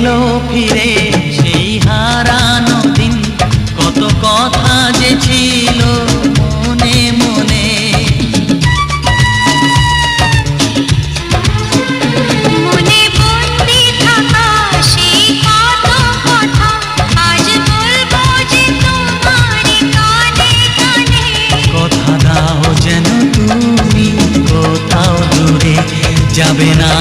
এলো ফিরে সেই হারানো দিন, কত কথা যে ছিল মনে মনে। মনে বন্দি থাকা সেই কত কথা আজ বলবো যে তোমার কানে কানে। কথা দাও যেন তুমি কোথাও দূরে যাবে না